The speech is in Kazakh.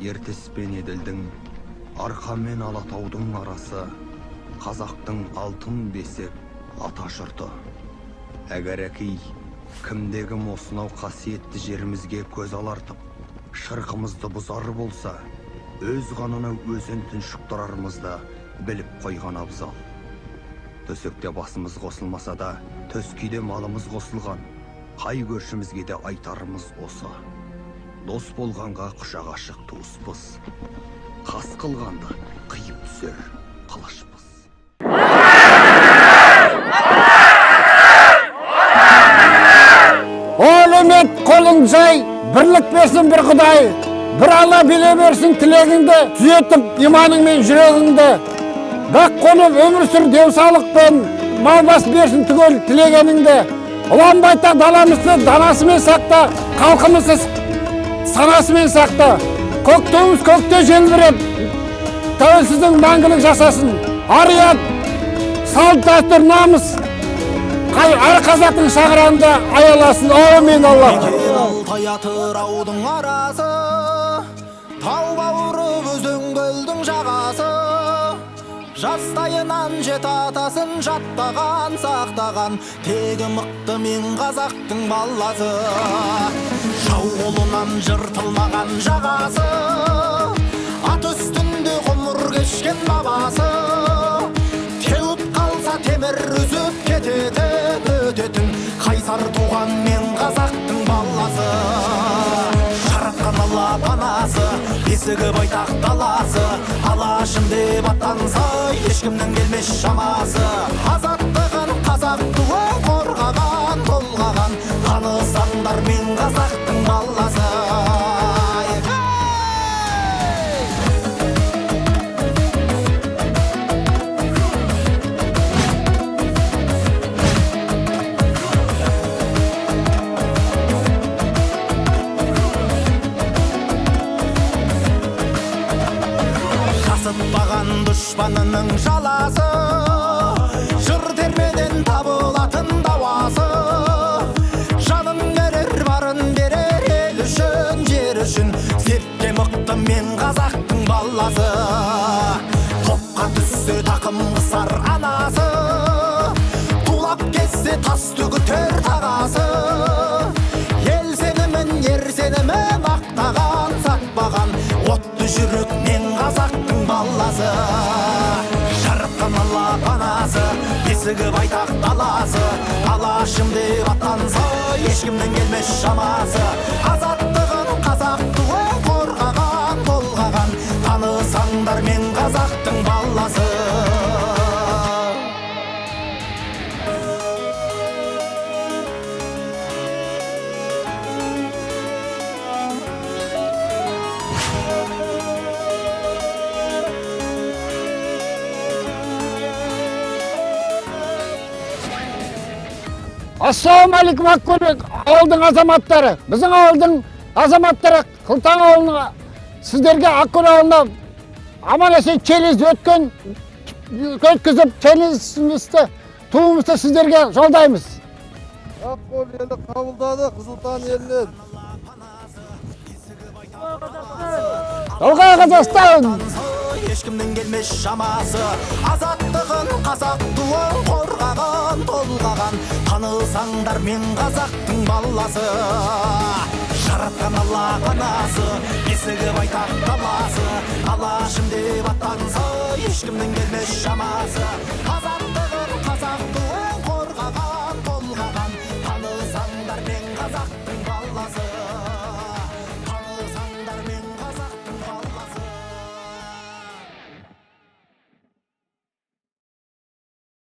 ертіс пен еділдің, арқа мен алатаудың арасы, қазақтың алтын бесік ата жұрты. Әгәрәкей, кімдегім осынау қасиетті жерімізге көз алартып, шырқымызды бұзар болса, өз қанына өзін тұншықтырарымызды біліп қойған абзал. Төсекте басымыз қосылмаса да, төскейде малымыз қосылған, қай көршімізге де айтарымыз осы. Дос болғанға құшақ ашық туыспыз, қас қылғанды қиып түсер қылышпыз. Олемет қолың жай, бірлік берсін бір Құдай, бір Алла біле берсін тілегіңді, түзетіп иманың мен жүрегіңді. Дақ қонып өмір сүр денсаулықпен, мал бас берсін түгел тілегеніңді. Ұлан байтақ даламызды данасымен сақта, халқымызды санасымен сақта. Көк туымыз көкте желбіреп, тәуелсіздің мәңгілік жасасын. Ар-ұят, салт дәстүр намыс, әр қазақтың шаңырағында аяласын. Әумин Аллах. Алтай атыраудың арасы, тау бауырып өзен көлдің жағасы. Жастайынан жет атасын жаттаған, сақтаған, тегі мықты мен қазақтың баласы. Жау қолынан жыртылмаған жағасы, ат үстінде ғұмыр кешкен бабасы. Теуіп қалса темір үзіп кететін, өтетін, қайсар туған мен қазақтың баласы. Жаратқан Алла панасы, бесігі байтақ даласы, алашым деп аттанса, ешкімнің келмес шамасы. Азаттығын қазақ туы қорғаған, толғаған, танысаңдар мен қазақтың баласы. Жасытпаған дұшпанының жаласы, жыр термеден табылатын дауасы. Жанын берер, барын берер ел үшін, жер үшін, сертке мықты мен қазақтың баласы. Топқа түссе тақым қысар анасы, тулап кетсе тас төгітер тағасы. Ел сенімін, ер сенімін мақтаған, сатпаған, отты жүрек мен қазақтың баласы. Жаратқан Алла панасы, бесігі байтақ даласы, алашым деп аттанса, ешкімнің келмес шамасы. Азаттығын қазақ туы қорғаған, толғаған, танысаңдар мен қазақтың баласы. Ассалаумалейкум Ақкөл ауылдың азаматтары. Біздің ауылдың азаматтары Қылтаң ауылына, сіздерге Ақкөл ауылына аман-есен челлендж өткізіп, челленджімізді, туымызды сіздерге жолдаймыз. Ақкөл елі қабылдады Қызылтан елінен. Жолға Қазақстан! Ешкімнің келмес шамасы, азаттығын қазақ туы қорғаған, толғаған, танысаңдар мен қазақтың баласы. Жаратқан Алла панасы, бесігі байтақ даласы, алашым деп аттанса, ешкімнің келмес шамасы.